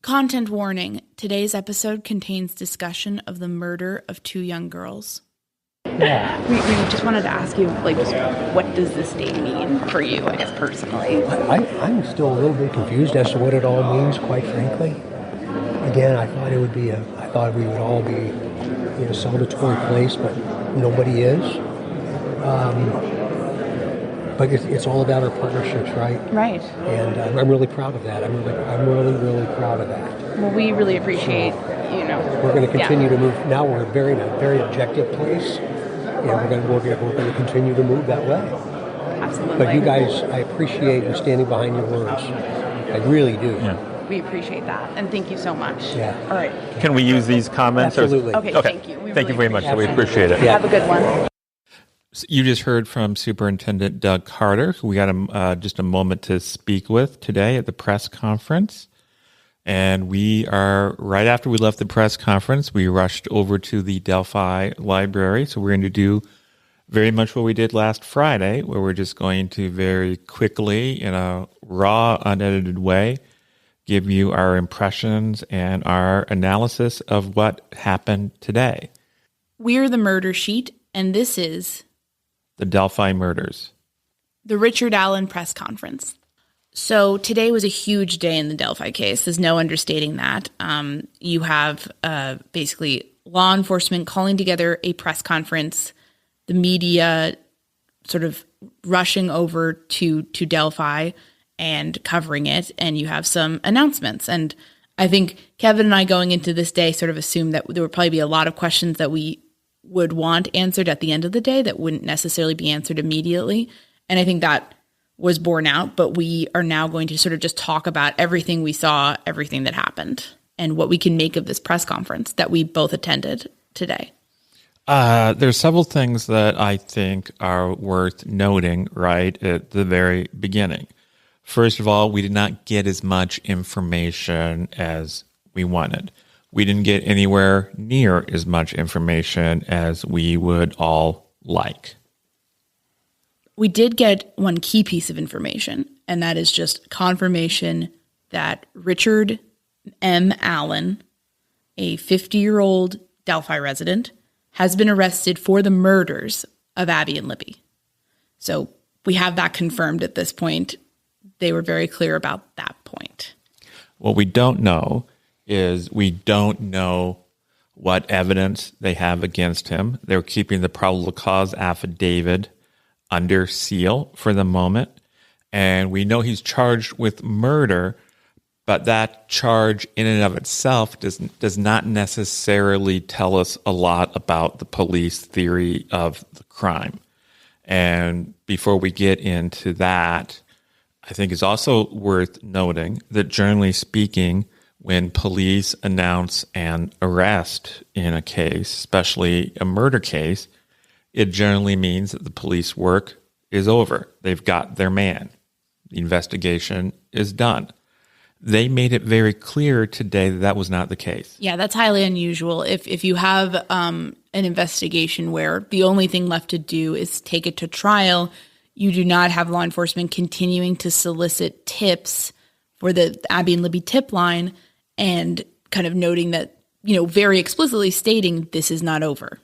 Content warning. Today's episode contains discussion of the murder of 2 young girls. Yeah. We just wanted to ask you, what does this day mean for you, I guess, personally? I'm still a little bit confused as to what it all means, quite frankly. Again, I thought we would all be in a celebratory place, but nobody is. But it's all about our partnerships, right? Right. And I'm really proud of that. I'm really proud of that. Well, we really appreciate, We're going to continue to move. Now we're in a very objective place, and we're going to continue to move that way. Absolutely. But you guys, I appreciate you standing behind your words. I really do. Yeah. We appreciate that, and thank you so much. Yeah. All right. Can we use these comments? Absolutely. Okay, thank you. Thank you very much. We appreciate it. Have a good one. You just heard from Superintendent Doug Carter, who we got just a moment to speak with today at the press conference. And we are, right after we left the press conference, we rushed over to the Delphi library. So we're going to do very much what we did last Friday, where we're just going to very quickly, in a raw, unedited way, give you our impressions and our analysis of what happened today. We're the Murder Sheet, and this is The Delphi murders. the Richard Allen press conference. So today was a huge day in the Delphi case. There's no understating that. You have basically law enforcement calling together a press conference, the media sort of rushing over to Delphi and covering it, and you have some announcements. And I think Kevin and I going into this day sort of assumed that there would probably be a lot of questions that we would want answered at the end of the day that wouldn't necessarily be answered immediately. And I think that was borne out, but we are now going to sort of just talk about everything we saw, everything that happened, and what we can make of this press conference that we both attended today. There's several things that I think are worth noting right at the very beginning. First of all, we did not get as much information as we wanted. We didn't get anywhere near as much information as we would all like. We did get one key piece of information, and that is just confirmation that Richard M. Allen, a 50-year-old Delphi resident, has been arrested for the murders of Abby and Libby. So we have that confirmed at this point. They were very clear about that point. What we don't know is we don't know what evidence they have against him. They're keeping the probable cause affidavit under seal for the moment. And we know he's charged with murder, but that charge in and of itself does not necessarily tell us a lot about the police theory of the crime. And before we get into that, I think it's also worth noting that generally speaking, when police announce an arrest in a case, especially a murder case, it generally means that the police work is over. They've got their man. The investigation is done. They made it very clear today that that was not the case. Yeah, that's highly unusual. If you have an investigation where the only thing left to do is take it to trial, you do not have law enforcement continuing to solicit tips for the Abby and Libby tip line and kind of noting that, very explicitly stating this is not over.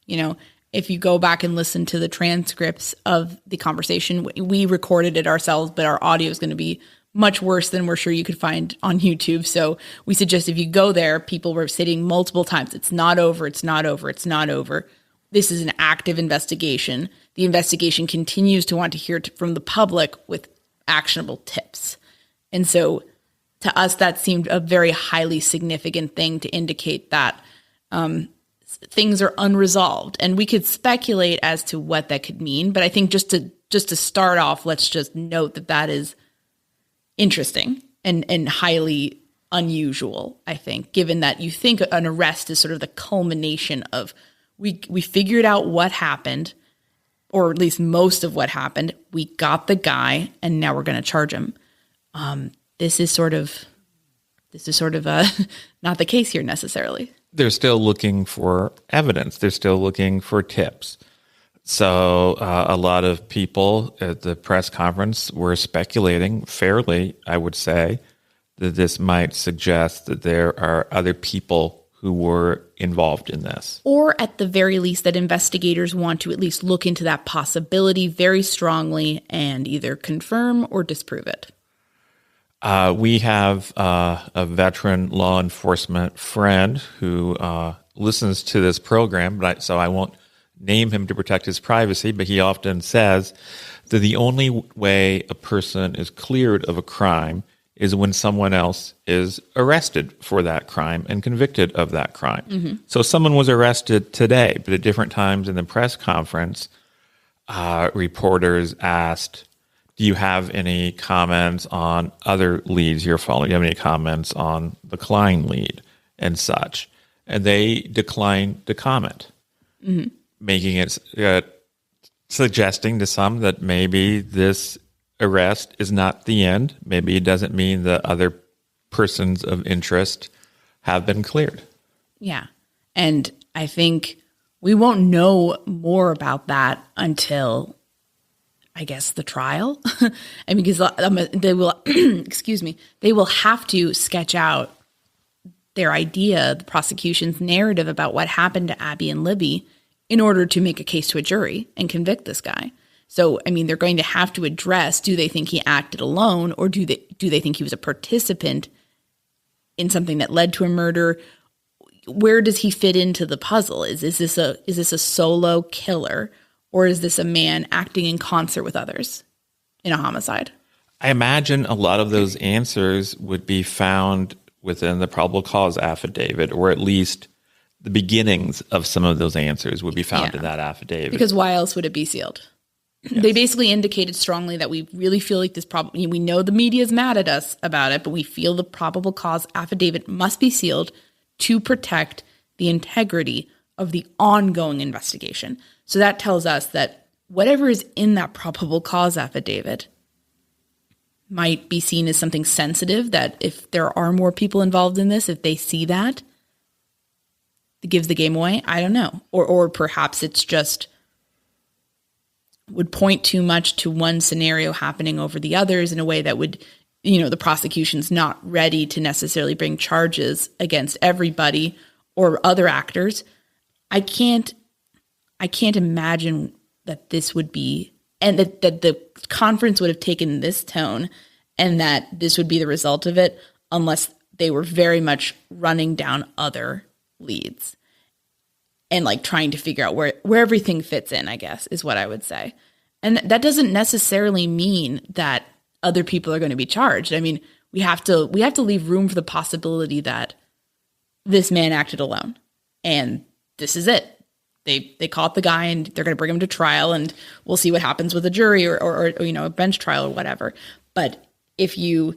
If you go back and listen to the transcripts of the conversation, we recorded it ourselves, but our audio is going to be much worse than we're sure you could find on YouTube. So we suggest if you go there, people were stating multiple times, it's not over, it's not over, it's not over. This is an active investigation. The investigation continues to want to hear from the public with actionable tips. And so to us, that seemed a very highly significant thing to indicate that things are unresolved. And we could speculate as to what that could mean. But I think just to start off, let's just note that that is interesting and highly unusual, I think, given that you think an arrest is sort of the culmination of we figured out what happened, or at least most of what happened. We got the guy, and now we're going to charge him. This is sort of not the case here necessarily. They're still looking for evidence. They're still looking for tips. So a lot of people at the press conference were speculating, fairly, I would say, that this might suggest that there are other people who were involved in this. Or at the very least, that investigators want to at least look into that possibility very strongly and either confirm or disprove it. We have a veteran law enforcement friend who listens to this program, so I won't name him to protect his privacy, but he often says that the only way a person is cleared of a crime is when someone else is arrested for that crime and convicted of that crime. Mm-hmm. So someone was arrested today, but at different times in the press conference, reporters asked, do you have any comments on other leads you're following? Do you have any comments on the Klein lead and such? And they declined to comment, making it suggesting to some that maybe this arrest is not the end. Maybe it doesn't mean that other persons of interest have been cleared. Yeah. And I think we won't know more about that until, I guess, the trial. I mean, because they will, excuse me, they will have to sketch out their idea, the prosecution's narrative about what happened to Abby and Libby in order to make a case to a jury and convict this guy. So, I mean, they're going to have to address, do they think he acted alone, or do they think he was a participant in something that led to a murder? Where does he fit into the puzzle? Is this a solo killer, or is this a man acting in concert with others in a homicide? I imagine a lot of those answers would be found within the probable cause affidavit, or at least the beginnings of some of those answers would be found in that affidavit. Because why else would it be sealed? Yes. They basically indicated strongly that we really feel like this problem, we know the media is mad at us about it, but we feel the probable cause affidavit must be sealed to protect the integrity of the ongoing investigation. So that tells us that whatever is in that probable cause affidavit might be seen as something sensitive, that if there are more people involved in this, if they see that, it gives the game away. I don't know. Or perhaps it's just would point too much to one scenario happening over the others in a way that would, the prosecution's not ready to necessarily bring charges against everybody or other actors. I can't imagine that this would be, and that the conference would have taken this tone and that this would be the result of it unless they were very much running down other leads and like trying to figure out where everything fits in, I guess, is what I would say. And that doesn't necessarily mean that other people are going to be charged. I mean, we have to leave room for the possibility that this man acted alone and this is it. They caught the guy and they're going to bring him to trial and we'll see what happens with a jury or a bench trial or whatever. But if you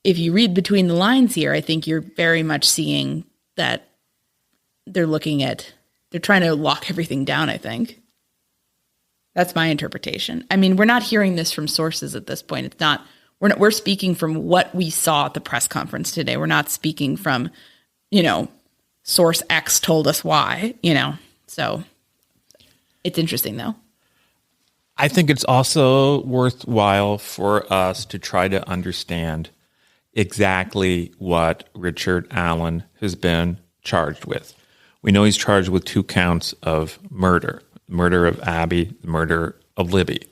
read between the lines here, I think you're very much seeing that they're trying to lock everything down, I think. That's my interpretation. I mean, we're not hearing this from sources at this point. We're speaking from what we saw at the press conference today. We're not speaking from, source X told us why, So it's interesting, though. I think it's also worthwhile for us to try to understand exactly what Richard Allen has been charged with. We know he's charged with 2 counts of murder of Abby, the murder of Libby.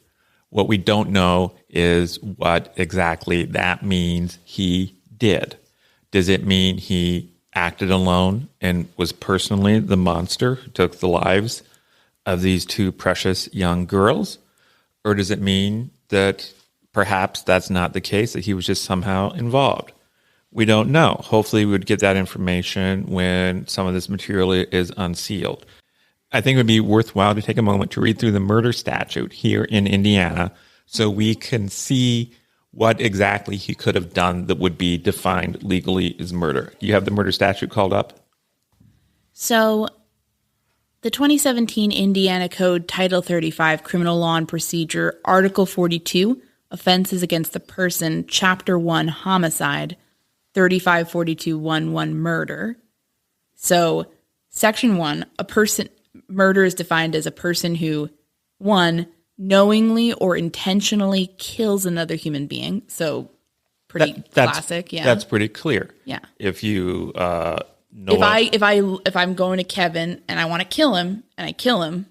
What we don't know is what exactly that means he did. Does it mean he acted alone and was personally the monster who took the lives of these 2 precious young girls? Or does it mean that perhaps that's not the case, that he was just somehow involved? We don't know. Hopefully we would get that information when some of this material is unsealed. I think it would be worthwhile to take a moment to read through the murder statute here in Indiana so we can see what exactly he could have done that would be defined legally as murder. Do you have the murder statute called up? So the 2017 Indiana Code Title 35 Criminal Law and Procedure, Article 42, Offenses Against the Person, Chapter 1, Homicide, 3542.11 Murder. So Section 1, murder is defined as a person who, 1, knowingly or intentionally kills another human being. So Pretty classic, yeah. That's pretty clear. Yeah. If you if I'm going to Kevin and I want to kill him and I kill him,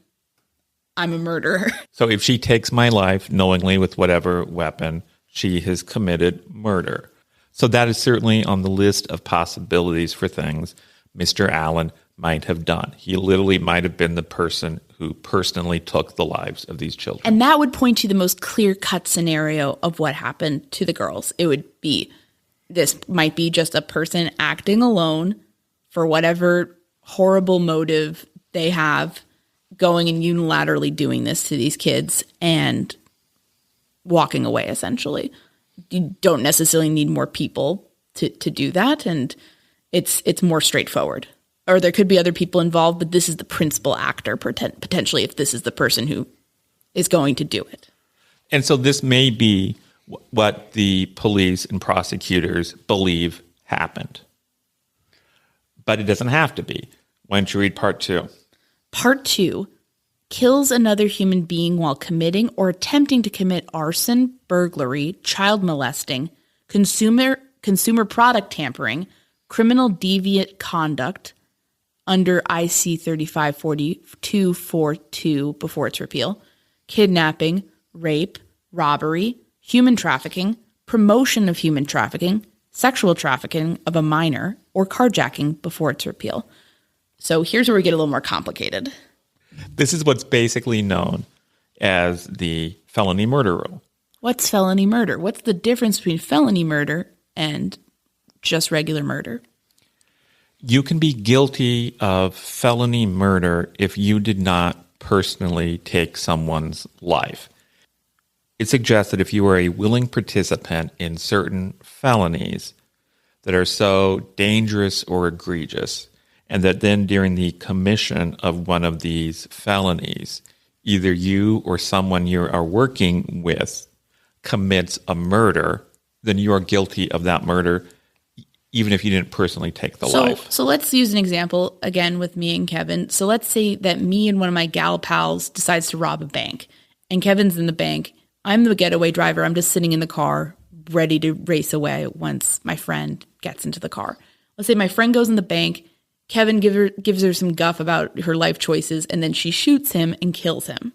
I'm a murderer. So if she takes my life knowingly with whatever weapon, she has committed murder. So that is certainly on the list of possibilities for things Mr. Allen might have done. He literally might have been the person who personally took the lives of these children. And that would point to the most clear-cut scenario of what happened to the girls. It would be, this might be just a person acting alone for whatever horrible motive they have, going and unilaterally doing this to these kids and walking away, essentially. You don't necessarily need more people to do that, and it's more straightforward. Or there could be other people involved, but this is the principal actor, potentially, if this is the person who is going to do it. And so this may be what the police and prosecutors believe happened. But it doesn't have to be. Why don't you read part 2? Part 2, kills another human being while committing or attempting to commit arson, burglary, child molesting, consumer product tampering, criminal deviant conduct under IC 354242 before its repeal, kidnapping, rape, robbery, human trafficking, promotion of human trafficking, sexual trafficking of a minor, or carjacking before its repeal. So here's where we get a little more complicated. This is what's basically known as the felony murder rule. What's felony murder? What's the difference between felony murder and just regular murder? You can be guilty of felony murder if you did not personally take someone's life. It suggests that if you are a willing participant in certain felonies that are so dangerous or egregious, and that then during the commission of one of these felonies, either you or someone you are working with commits a murder, then you are guilty of that murder, even if you didn't personally take the life. So let's use an example again with me and Kevin. So let's say that me and one of my gal pals decides to rob a bank, and Kevin's in the bank. I'm the getaway driver. I'm just sitting in the car, ready to race away once my friend gets into the car. Let's say my friend goes in the bank. Kevin gives her some guff about her life choices, and then she shoots him and kills him.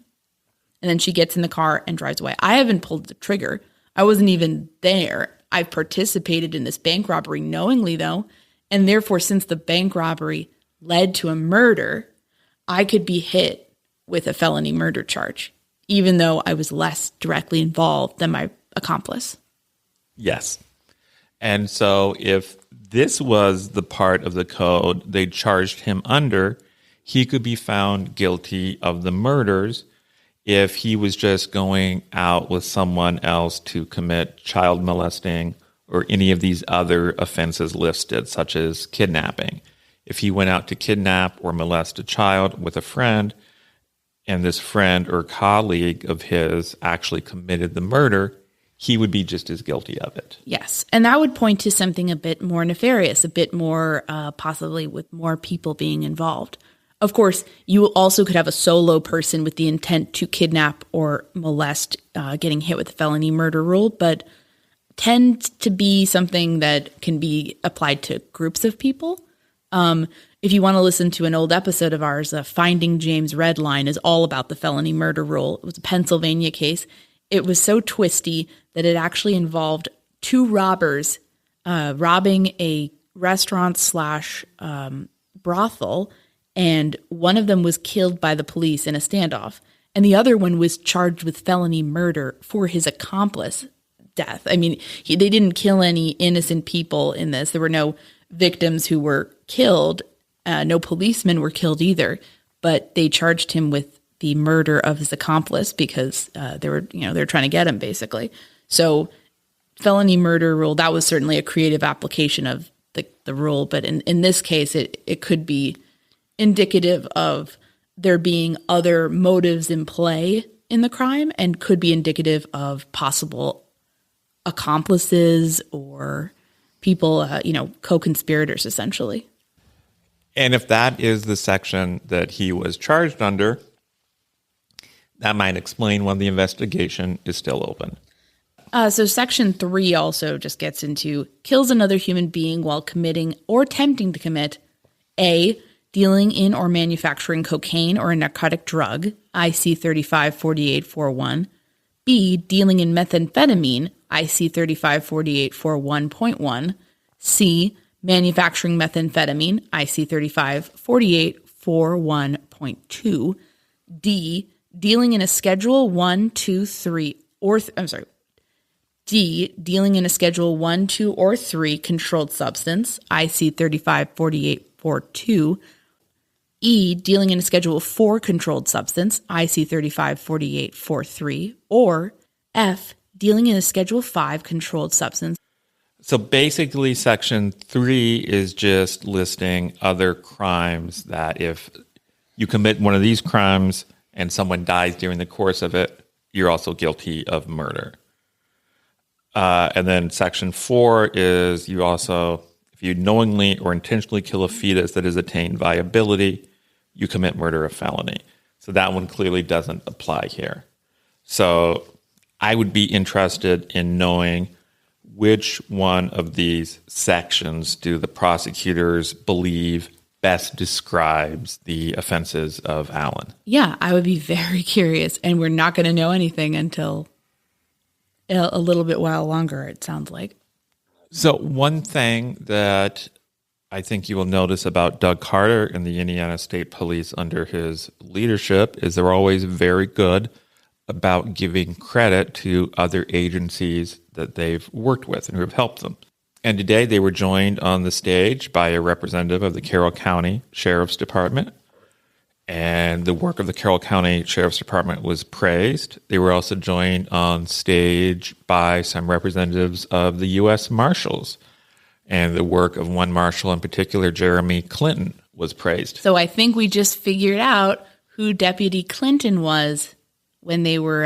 And then she gets in the car and drives away. I haven't pulled the trigger. I wasn't even there. I participated in this bank robbery knowingly, though, and therefore, since the bank robbery led to a murder, I could be hit with a felony murder charge, even though I was less directly involved than my accomplice. Yes. And so if this was the part of the code they charged him under, he could be found guilty of the murders if he was just going out with someone else to commit child molesting or any of these other offenses listed, such as kidnapping. If he went out to kidnap or molest a child with a friend, and this friend or colleague of his actually committed the murder, he would be just as guilty of it. Yes. And that would point to something a bit more nefarious, a bit more possibly with more people being involved. Of course, you also could have a solo person with the intent to kidnap or molest getting hit with the felony murder rule, but tend to be something that can be applied to groups of people. If you want to listen to an old episode of ours, Finding James Redline is all about the felony murder rule. It was a Pennsylvania case. It was so twisty that it actually involved two robbers robbing a restaurant / brothel, and one of them was killed by the police in a standoff, and the other one was charged with felony murder for his accomplice death. I mean, they didn't kill any innocent people in this. There were no victims who were killed. No policemen were killed either, but they charged him with the murder of his accomplice because they were trying to get him, basically. So felony murder rule, that was certainly a creative application of the rule, but in this case, it could be indicative of there being other motives in play in the crime, and could be indicative of possible accomplices or people, co-conspirators, essentially. And if that is the section that he was charged under, that might explain why the investigation is still open. So Section 3 also just gets into kills another human being while committing or attempting to commit A, dealing in or manufacturing cocaine or a narcotic drug, IC 354841, B, dealing in methamphetamine, IC 354841.1, C, manufacturing methamphetamine, IC 354841.2, D, dealing in a Schedule 1, 2, 3, or D, dealing in a Schedule 1, 2, or 3 controlled substance, IC 354842, E, dealing in a Schedule 4 controlled substance, IC 354843, or F, dealing in a Schedule 5 controlled substance. So basically, Section 3 is just listing other crimes that if you commit one of these crimes and someone dies during the course of it, you're also guilty of murder. And then Section 4 is you also, if you knowingly or intentionally kill a fetus that has attained viability, you commit murder or felony. So that one clearly doesn't apply here. So I would be interested in knowing which one of these sections do the prosecutors believe best describes the offenses of Allen. Yeah, I would be very curious, and we're not going to know anything until a little bit while longer, it sounds like. So one thing that I think you will notice about Doug Carter and the Indiana State Police under his leadership is they're always very good about giving credit to other agencies that they've worked with and who have helped them. And today they were joined on the stage by a representative of the Carroll County Sheriff's Department. And the work of the Carroll County Sheriff's Department was praised. They were also joined on stage by some representatives of the U.S. Marshals. And the work of one marshal in particular, Jeremy Clinton, was praised. So I think we just figured out who Deputy Clinton was when they were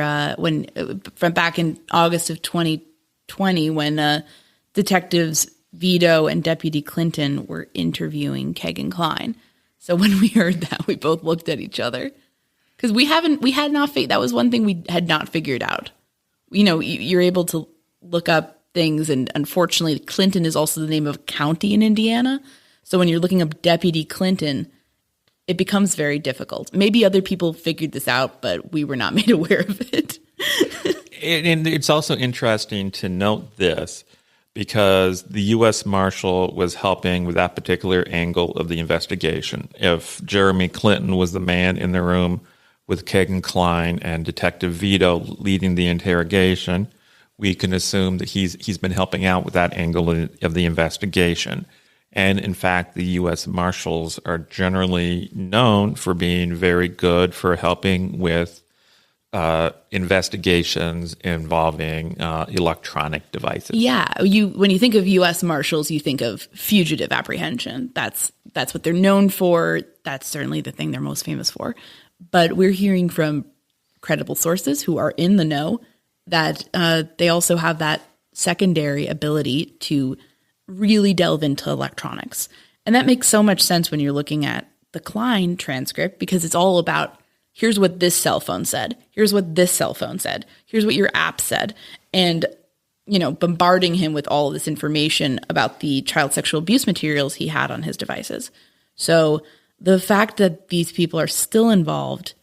from back in August of 2020 when Detectives Vito and Deputy Clinton were interviewing Kegan Kline. So when we heard that, we both looked at each other because that was one thing we had not figured out. You know, you're able to look up things, and unfortunately, Clinton is also the name of a county in Indiana. So when you're looking up Deputy Clinton, it becomes very difficult. Maybe other people figured this out, but we were not made aware of it. And it's also interesting to note this because the U.S. Marshal was helping with that particular angle of the investigation. If Jeremy Clinton was the man in the room with Kegan Kline and Detective Vito leading the interrogation, we can assume that he's been helping out with that angle of the investigation. And in fact, the U.S. Marshals are generally known for being very good for helping with investigations involving electronic devices. Yeah, when you think of U.S. Marshals, you think of fugitive apprehension. That's what they're known for. That's certainly the thing they're most famous for. But we're hearing from credible sources who are in the know that they also have that secondary ability to really delve into electronics. And that makes so much sense when you're looking at the Kline transcript because it's all about here's what this cell phone said, here's what this cell phone said, here's what your app said. And, you know, bombarding him with all of this information about the child sexual abuse materials he had on his devices. So the fact that these people are still involved,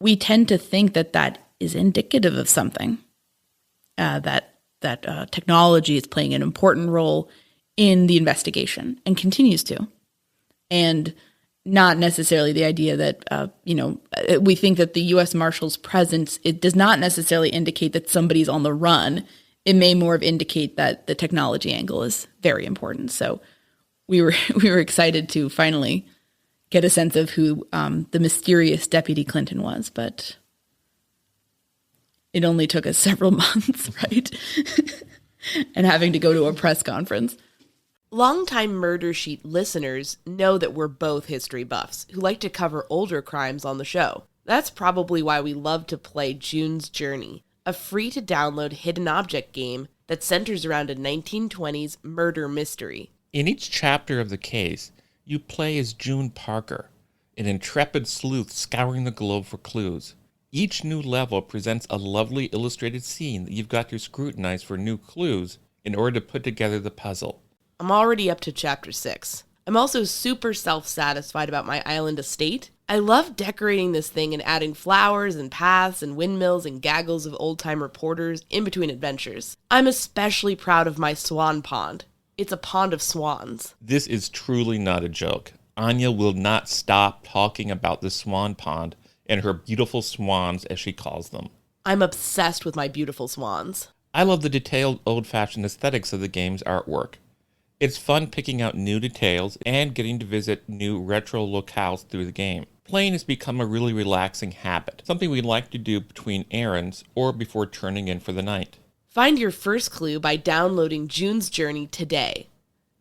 we tend to think that that is indicative of something. That technology is playing an important role in the investigation and continues to. And not necessarily the idea that, we think that the U.S. Marshals' presence, it does not necessarily indicate that somebody's on the run. It may more of indicate that the technology angle is very important. So we were excited to finally get a sense of who the mysterious Deputy Clinton was, but it only took us several months, right? And having to go to a press conference. Longtime Murder Sheet listeners know that we're both history buffs who like to cover older crimes on the show. That's probably why we love to play June's Journey, a free-to-download hidden object game that centers around a 1920s murder mystery. In each chapter of the case, you play as June Parker, an intrepid sleuth scouring the globe for clues. Each new level presents a lovely illustrated scene that you've got to scrutinize for new clues in order to put together the puzzle. I'm already up to Chapter 6. I'm also super self-satisfied about my island estate. I love decorating this thing and adding flowers and paths and windmills and gaggles of old-time reporters in between adventures. I'm especially proud of my swan pond. It's a pond of swans. This is truly not a joke. Anya will not stop talking about the swan pond and her beautiful swans, as she calls them. I'm obsessed with my beautiful swans. I love the detailed, old-fashioned aesthetics of the game's artwork. It's fun picking out new details and getting to visit new retro locales through the game. Playing has become a really relaxing habit, something we like to do between errands or before turning in for the night. Find your first clue by downloading June's Journey today.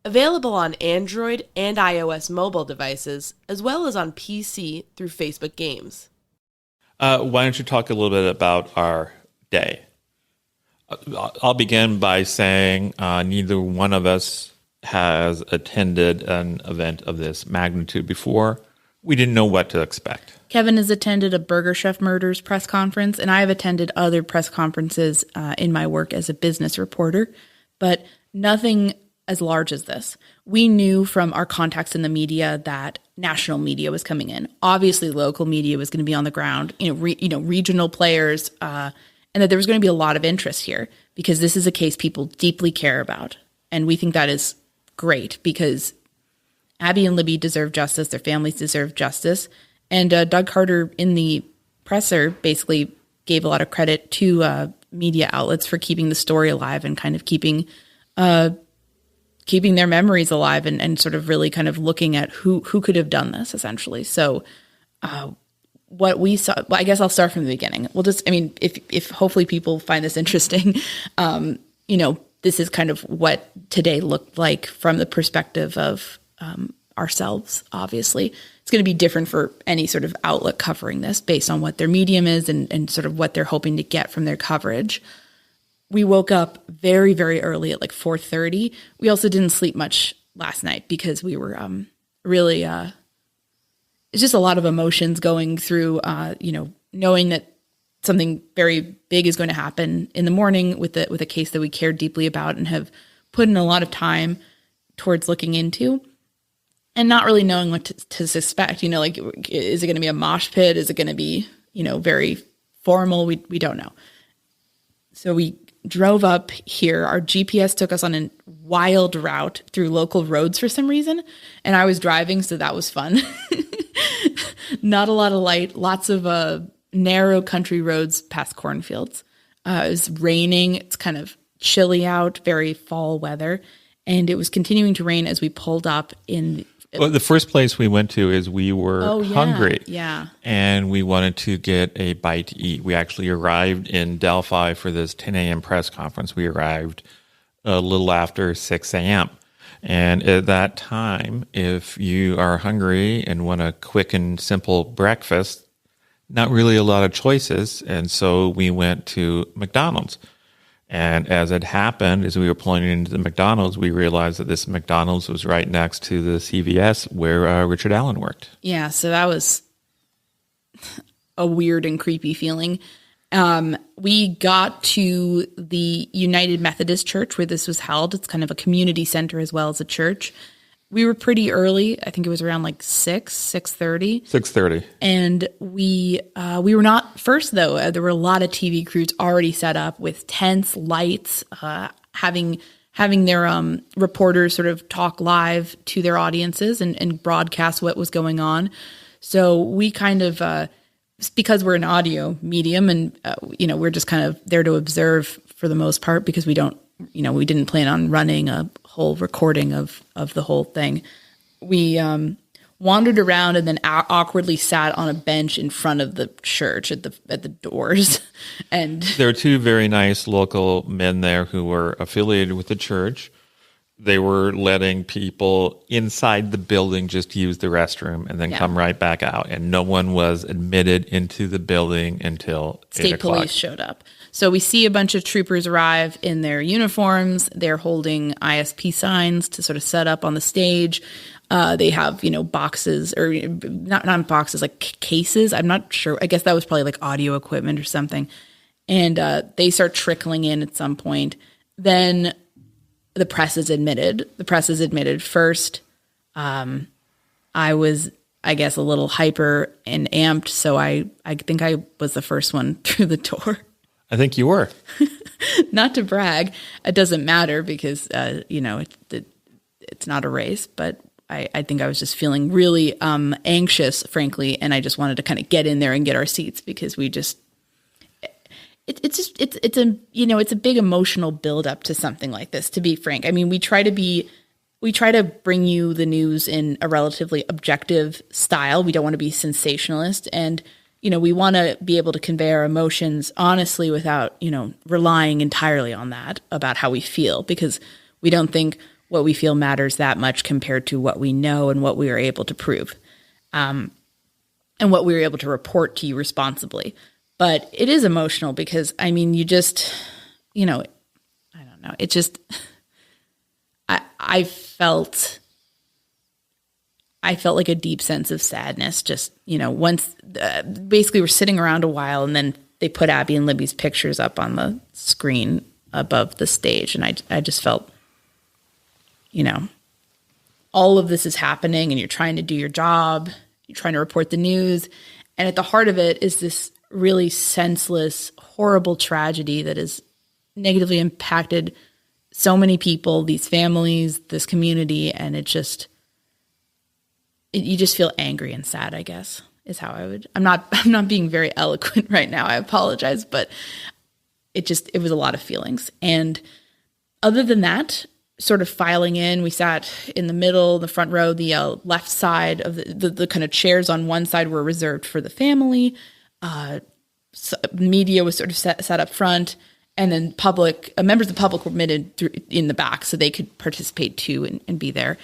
Available on Android and iOS mobile devices, as well as on PC through Facebook Games. Why don't you talk a little bit about our day? I'll begin by saying neither one of us has attended an event of this magnitude before. We didn't know what to expect. Kevin has attended a Burger Chef Murders press conference, and I have attended other press conferences in my work as a business reporter, but nothing as large as this. We knew from our contacts in the media that national media was coming in. Obviously, local media was going to be on the ground, regional players, and that there was going to be a lot of interest here because this is a case people deeply care about. And we think that is great because Abby and Libby deserve justice. Their families deserve justice. And Doug Carter in the presser basically gave a lot of credit to media outlets for keeping the story alive and kind of keeping their memories alive and sort of really kind of looking at who could have done this essentially. So what we saw, well, I guess I'll start from the beginning. If hopefully people find this interesting, this is kind of what today looked like from the perspective of ourselves, obviously. It's going to be different for any sort of outlet covering this based on what their medium is and sort of what they're hoping to get from their coverage. We woke up very, very early at like 4:30. We also didn't sleep much last night because we were really, it's just a lot of emotions going through, knowing that something very big is going to happen in the morning with a case that we care deeply about and have put in a lot of time towards looking into, and not really knowing what to suspect. Is it going to be a mosh pit? Is it going to be, very formal? We don't know. So we drove up here. Our GPS took us on a wild route through local roads for some reason, and I was driving, so that was fun. Not a lot of light, lots of narrow country roads past cornfields. It was raining. It's kind of chilly out, very fall weather. And it was continuing to rain as we pulled up in. Well, the first place we went to is we were hungry. Yeah. And we wanted to get a bite to eat. We actually arrived in Delphi for this 10 a.m. press conference. We arrived a little after 6 a.m. And at that time, if you are hungry and want a quick and simple breakfast, not really a lot of choices. And so we went to McDonald's. And as it happened, as we were pulling into the McDonald's, we realized that this McDonald's was right next to the CVS where Richard Allen worked. Yeah, so that was a weird and creepy feeling. We got to the United Methodist Church where this was held. It's kind of a community center as well as a church. We were pretty early. I think it was around like 6:30. 6:30. And we were not first, though. There were a lot of TV crews already set up with tents, lights, having their reporters sort of talk live to their audiences and broadcast what was going on. So we kind of, because we're an audio medium and, we're just kind of there to observe for the most part because we didn't plan on running a whole recording of the whole thing. We wandered around and then awkwardly sat on a bench in front of the church at the doors. And there were two very nice local men there who were affiliated with the church. They were letting people inside the building just use the restroom and then come right back out. And no one was admitted into the building until 8 o'clock. State police showed up. So we see a bunch of troopers arrive in their uniforms. They're holding ISP signs to sort of set up on the stage. They have, boxes, or not boxes, like cases. I'm not sure. I guess that was probably like audio equipment or something. And they start trickling in at some point. Then the press is admitted. The press is admitted first. I was, I guess, a little hyper and amped, so I think I was the first one through the door. I think you were. Not to brag. It doesn't matter because, it's not a race, but I think I was just feeling really anxious, frankly, and I just wanted to kind of get in there and get our seats because we just, it's a big emotional buildup to something like this, to be frank. I mean, we try to bring you the news in a relatively objective style. We don't want to be sensationalist, and we want to be able to convey our emotions honestly without, relying entirely on that about how we feel, because we don't think what we feel matters that much compared to what we know and what we are able to prove, and what we were able to report to you responsibly. But it is emotional because, I mean, you just, I don't know. It just, I felt like a deep sense of sadness. Just, once basically we're sitting around a while, and then they put Abby and Libby's pictures up on the screen above the stage. And I just felt, all of this is happening, and you're trying to do your job. You're trying to report the news. And at the heart of it is this really senseless, horrible tragedy that has negatively impacted so many people, these families, this community, and you just feel angry and sad, I guess, is how I would. I'm not being very eloquent right now. I apologize, but it was a lot of feelings. And other than that, sort of filing in, we sat in the middle, the front row, the left side of the kind of chairs on one side were reserved for the family. Media was sort of set up front. And then members of the public were admitted in the back so they could participate too and be there.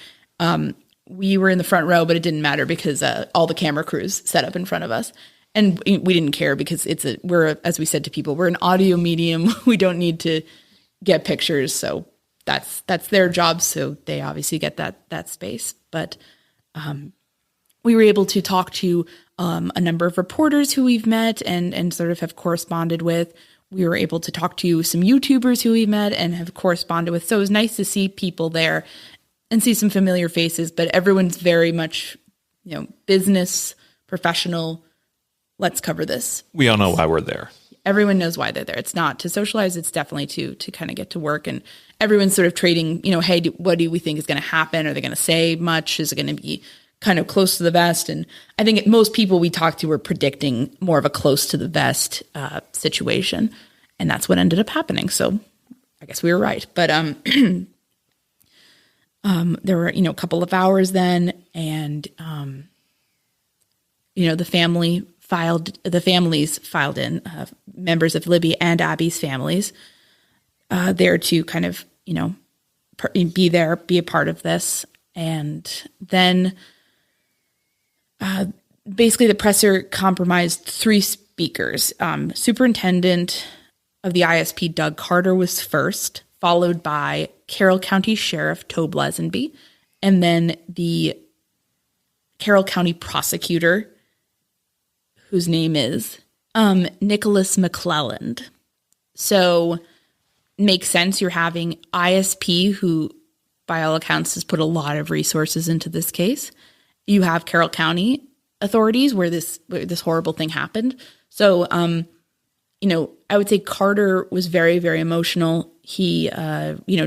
We were in the front row, but it didn't matter because all the camera crews set up in front of us. And we didn't care because we're, as we said to people, we're an audio medium. We don't need to get pictures. So that's their job. So they obviously get that space. But we were able to talk to a number of reporters who we've met and sort of have corresponded with. We were able to talk to some YouTubers who we met and have corresponded with. So it was nice to see people there and see some familiar faces, but everyone's very much, business, professional. Let's cover this. We all know why we're there. Everyone knows why they're there. It's not to socialize. It's definitely to kind of get to work. And everyone's sort of trading, hey, what do we think is going to happen? Are they going to say much? Is it going to be kind of close to the vest? And I think most people we talked to were predicting more of a close to the vest situation. And that's what ended up happening. So I guess we were right. But there were, a couple of hours then. And, the families filed in, members of Libby and Abby's families, there to kind of, be there, be a part of this. And then basically the presser compromised three speakers. Superintendent of the ISP, Doug Carter, was first, followed by Carroll County Sheriff Tobe Lesenby, and then the Carroll County prosecutor, whose name is Nicholas McClelland. So makes sense. You're having ISP, who by all accounts has put a lot of resources into this case. You have Carroll County authorities where this horrible thing happened. So, I would say Carter was very, very emotional. He,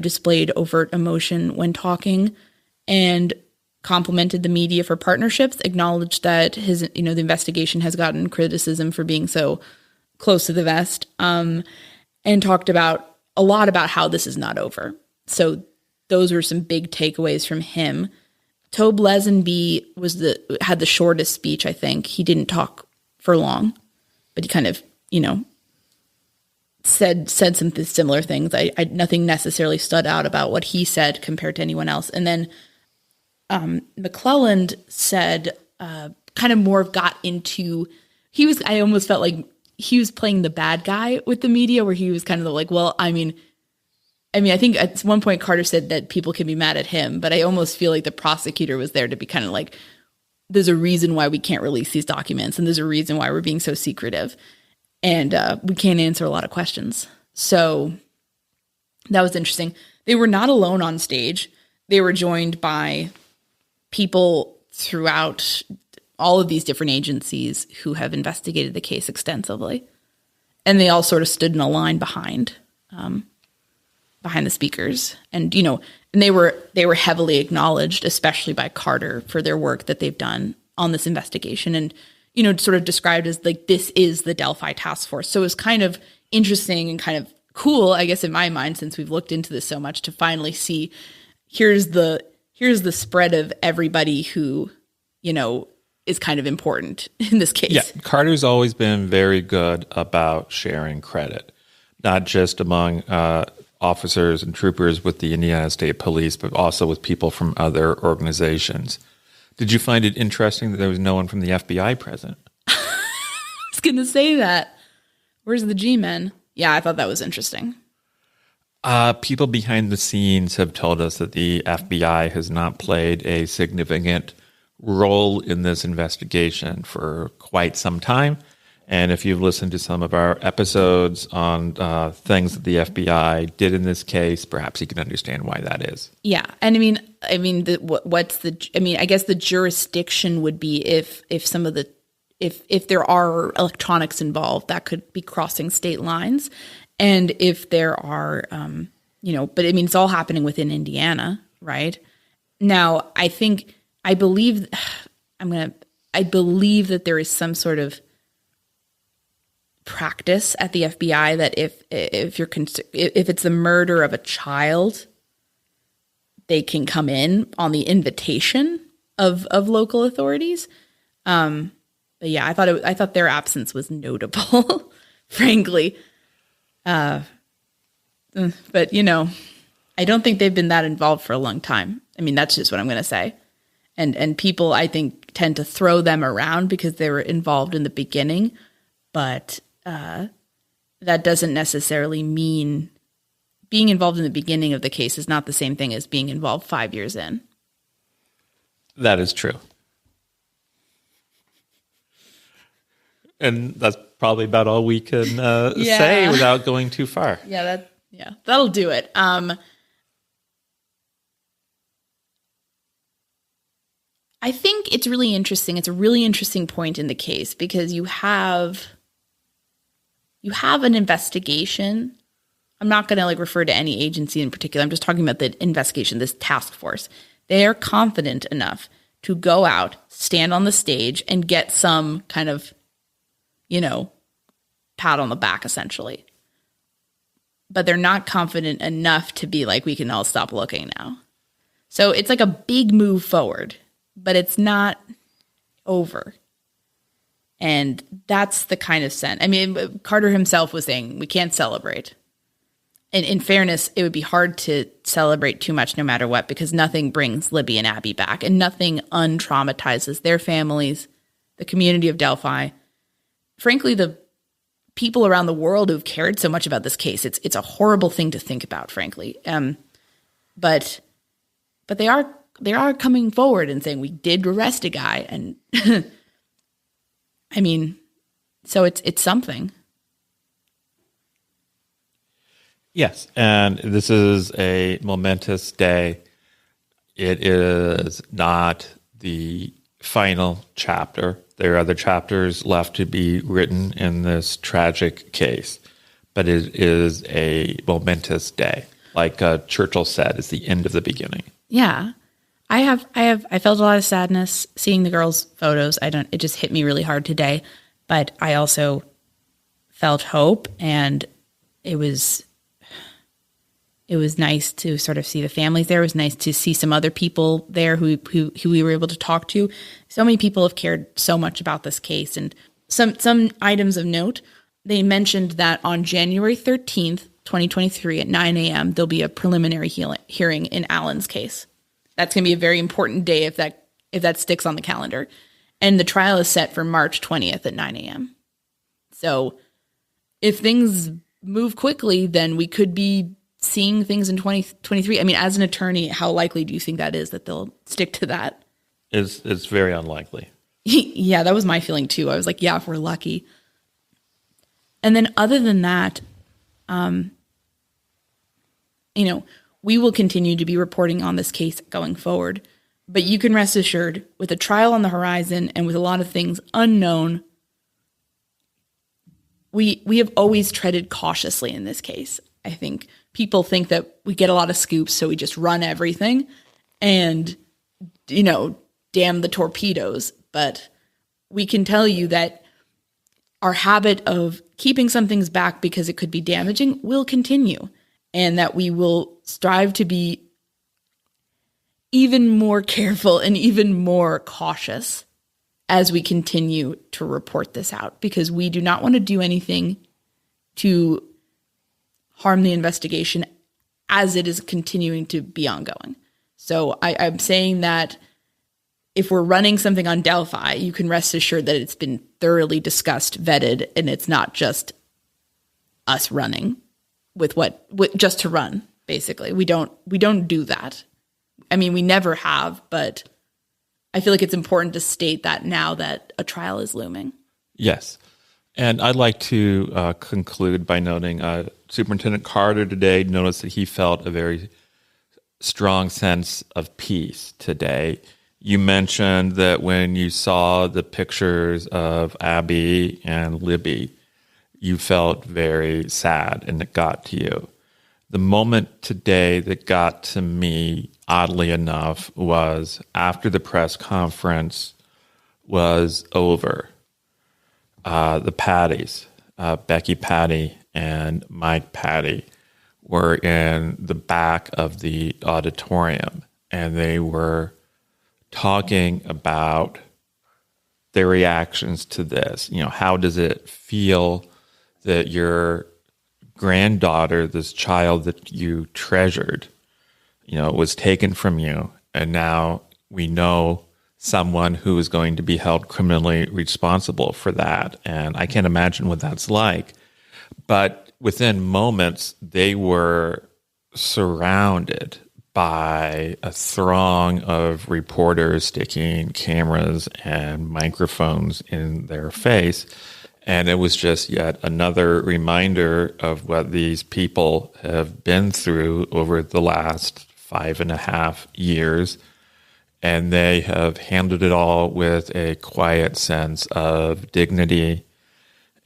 displayed overt emotion when talking and complimented the media for partnerships, acknowledged that his, the investigation has gotten criticism for being so close to the vest, and talked a lot about how this is not over. So those were some big takeaways from him. Tobe Lesenby had the shortest speech, I think. He didn't talk for long, but he kind of, said some similar things. Nothing necessarily stood out about what he said compared to anyone else. And then McClelland said, kind of more got into, I almost felt like he was playing the bad guy with the media, where he was kind of like, well, I mean, I think at one point Carter said that people can be mad at him, but I almost feel like the prosecutor was there to be kind of like, there's a reason why we can't release these documents, and there's a reason why we're being so secretive, and we can't answer a lot of questions. So that was interesting. They were not alone on stage. They were joined by people throughout all of these different agencies who have investigated the case extensively. And they all sort of stood in a line behind the speakers. And, and they were heavily acknowledged, especially by Carter, for their work that they've done on this investigation. And, sort of described as like, this is the Delphi task force. So it was kind of interesting and kind of cool, I guess, in my mind, since we've looked into this so much, to finally see here's the spread of everybody who, is kind of important in this case. Yeah, Carter's always been very good about sharing credit, not just among officers and troopers with the Indiana State Police, but also with people from other organizations. Did you find it interesting that there was no one from the FBI present? I was going to say that. Where's the G-men? Yeah, I thought that was interesting. People behind the scenes have told us that the FBI has not played a significant role in this investigation for quite some time. And if you've listened to some of our episodes on things that the FBI did in this case, perhaps you can understand why that is. Yeah, and I guess the jurisdiction would be if some of the if there are electronics involved, that could be crossing state lines, and if there are, but it's all happening within Indiana, right? Now, I believe that there is some sort of practice at the FBI that if it's the murder of a child, they can come in on the invitation of local authorities. But yeah, I thought their absence was notable, frankly. But I don't think they've been that involved for a long time. That's just what I'm going to say. And people, I think, tend to throw them around because they were involved in the beginning, but that doesn't necessarily mean being involved in the beginning of the case is not the same thing as being involved 5 years in. That is true. And that's probably about all we can say without going too far. Yeah, that'll do it. I think it's really interesting. It's a really interesting point in the case because you have an investigation. I'm not going to refer to any agency in particular. I'm just talking about the investigation, this task force. They are confident enough to go out, stand on the stage, and get some kind of, pat on the back, essentially. But they're not confident enough to be like, we can all stop looking now. So it's like a big move forward, but it's not over. And that's the kind of sense. Carter himself was saying, we can't celebrate. And in fairness, it would be hard to celebrate too much no matter what, because nothing brings Libby and Abby back, and nothing untraumatizes their families, the community of Delphi. Frankly, the people around the world who've cared so much about this case. It's a horrible thing to think about, frankly. But they are coming forward and saying, we did arrest a guy, and so it's something. Yes, and this is a momentous day. It is not the final chapter. There are other chapters left to be written in this tragic case, but it is a momentous day. Like Churchill said, it's the end of the beginning. Yeah. I felt a lot of sadness seeing the girls' photos. It just hit me really hard today, but I also felt hope, and it was nice to sort of see the families there. It was nice to see some other people there who we were able to talk to. So many people have cared so much about this case. And some items of note, they mentioned that on January 13th, 2023 at 9 a.m., there'll be a preliminary hearing in Allen's case. That's going to be a very important day if that sticks on the calendar. And the trial is set for March 20th at 9 a.m. So if things move quickly, then we could be seeing things in 2023. I mean, as an attorney, how likely do you think that is that they'll stick to that? It's very unlikely. Yeah, that was my feeling too. I was like, yeah, if we're lucky. And then other than that, we will continue to be reporting on this case going forward. But you can rest assured, with a trial on the horizon and with a lot of things unknown, we have always treaded cautiously in this case. I think people think that we get a lot of scoops, so we just run everything and, damn the torpedoes. But we can tell you that our habit of keeping some things back because it could be damaging will continue, and that we will strive to be even more careful and even more cautious as we continue to report this out, because we do not want to do anything to harm the investigation as it is continuing to be ongoing. So I'm saying that if we're running something on Delphi, you can rest assured that it's been thoroughly discussed, vetted, and it's not just us running with just to run. Basically, we don't do that. I mean, we never have, but I feel like it's important to state that now that a trial is looming. Yes. And I'd like to conclude by noting Superintendent Carter today noticed that he felt a very strong sense of peace today. You mentioned that when you saw the pictures of Abby and Libby, you felt very sad and it got to you. The moment today that got to me, oddly enough, was after the press conference was over. The Patties, Becky Patty and Mike Patty, were in the back of the auditorium, and they were talking about their reactions to this. How does it feel that your granddaughter, this child that you treasured, was taken from you, and now we know someone who is going to be held criminally responsible for that. And I can't imagine what that's like. But within moments, they were surrounded by a throng of reporters sticking cameras and microphones in their face. And it was just yet another reminder of what these people have been through over the last 5.5 years. And they have handled it all with a quiet sense of dignity.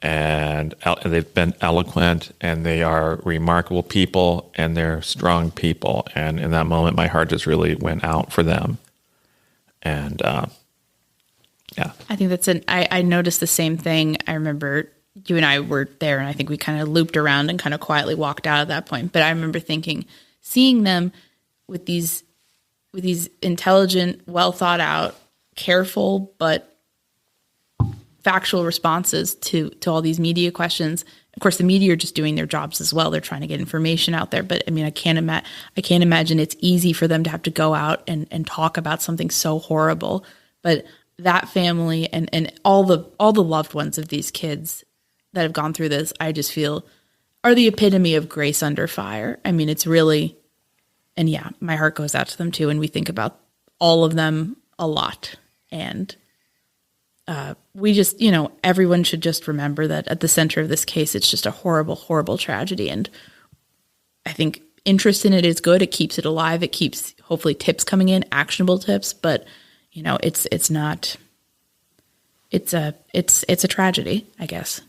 And they've been eloquent, and they are remarkable people, and they're strong people. And in that moment, my heart just really went out for them. And yeah. I think I noticed the same thing. I remember you and I were there, and I think we kind of looped around and kind of quietly walked out at that point. But I remember seeing them with these intelligent, well thought out, careful, but factual responses to all these media questions. Of course, the media are just doing their jobs as well. They're trying to get information out there. But I mean, I can't imagine it's easy for them to have to go out and talk about something so horrible. But that family and all the loved ones of these kids that have gone through this, I just feel are the epitome of grace under fire. I mean, it's really, and yeah, my heart goes out to them too. And we think about all of them a lot. And we just, everyone should just remember that at the center of this case, it's just a horrible, horrible tragedy. And I think interest in it is good. It keeps it alive. It keeps hopefully tips coming in, actionable tips. But it's not. It's a tragedy, I guess.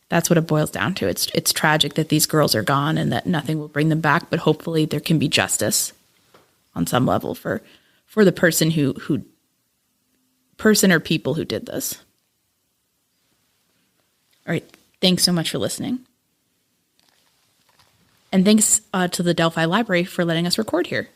That's what it boils down to. It's tragic that these girls are gone and that nothing will bring them back. But hopefully there can be justice on some level for the person person or people who did this. All right. Thanks so much for listening. And thanks to the Delphi Library for letting us record here.